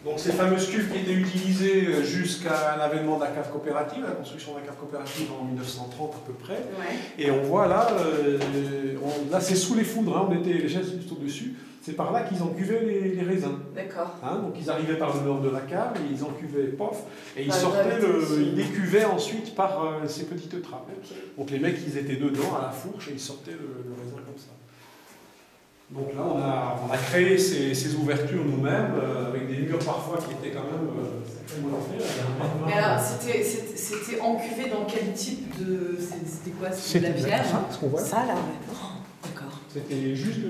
Donc ces fameuses cuves qui étaient utilisées jusqu'à l'avènement de la cave coopérative, la construction de la cave coopérative en 1930 à peu près. Ouais. Et on voit là, là c'est sous les foudres, hein, on était les chaises juste au-dessus. C'est par là qu'ils encuvaient les raisins. D'accord. Hein, donc ils arrivaient par le nord de la cave, et ils encuvaient, pof, et ils Par sortaient, gravité, ils décuvaient ensuite par ces petites trappes. Ok. Donc les mecs, ils étaient dedans à la fourche et ils sortaient le raisin comme ça. Donc là, on a créé ces ouvertures nous-mêmes, avec des murs parfois qui étaient quand même sacrément faits. Mais alors, c'était encuvé dans quel type de... C'était quoi? C'était de la pierre? Ça, ce qu'on voit. Ça, là, ouais. Oh, d'accord. C'était juste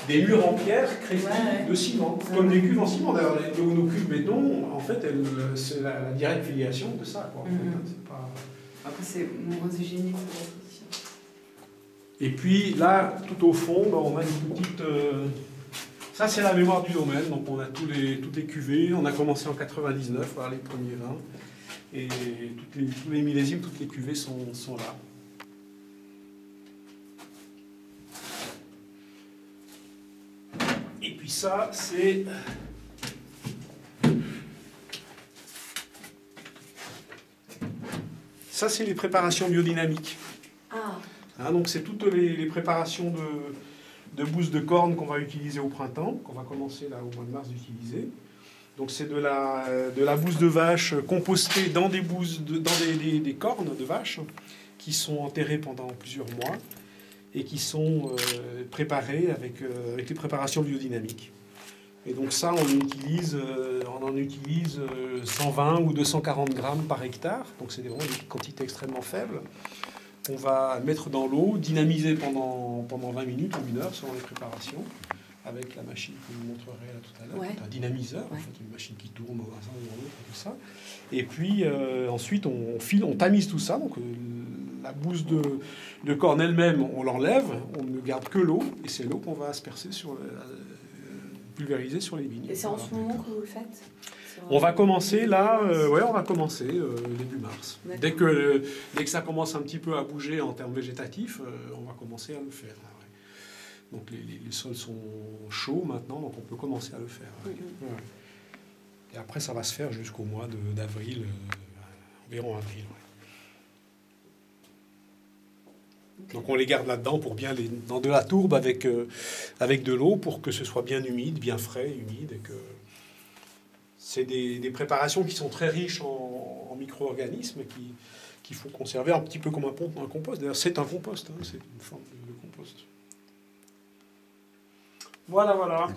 des murs en pierre crépités de ciment, comme des cuves en ciment. D'ailleurs, nos cuves béton, en fait, c'est la directe filiation de ça. Quoi, en fait, hein, c'est pas... Après, c'est moins hygiénique. Et puis là, tout au fond, on a une petite... Ça, c'est la mémoire du domaine. Donc on a toutes les cuvées. On a commencé en 99, voilà les premiers vins. Et tous les millésimes, toutes les cuvées sont là. Et puis ça, c'est... Ça, c'est les préparations biodynamiques. Ah. Hein, donc c'est toutes les préparations de bousses de corne qu'on va utiliser au printemps, qu'on va commencer là au mois de mars d'utiliser. Donc c'est de la bouse de vache compostée dans des des cornes de vache qui sont enterrées pendant plusieurs mois et qui sont préparées avec les préparations biodynamiques. Et donc ça, on en utilise 120 ou 240 grammes par hectare. Donc c'est vraiment des quantités extrêmement faibles. On va mettre dans l'eau, dynamiser pendant 20 minutes ou 1 heure selon les préparations, avec la machine que je vous montrerai là tout à l'heure, Ouais. un dynamiseur, en fait, une machine qui tourne au raisin ou dans l'autre, tout ça. Et puis ensuite on tamise tout ça. Donc la bouse de corne elle-même, on l'enlève, on ne garde que l'eau, et c'est l'eau qu'on va asperger pulvériser sur les vignes. Et c'est en ce moment que vous le faites? On va commencer là, on va commencer début mars. Dès que ça commence un petit peu à bouger en termes végétatifs, on va commencer à le faire. Là, ouais. Donc les sols sont chauds maintenant, donc on peut commencer à le faire. Ouais. Ouais. Et après, ça va se faire jusqu'au mois d'avril, environ avril. Ouais. Donc on les garde là-dedans pour bien dans de la tourbe avec de l'eau pour que ce soit bien humide, bien frais, humide, et que c'est des préparations qui sont très riches en micro-organismes qu'il faut conserver un petit peu comme un compost. D'ailleurs, c'est un compost, hein, c'est une forme de compost. Voilà. D'accord.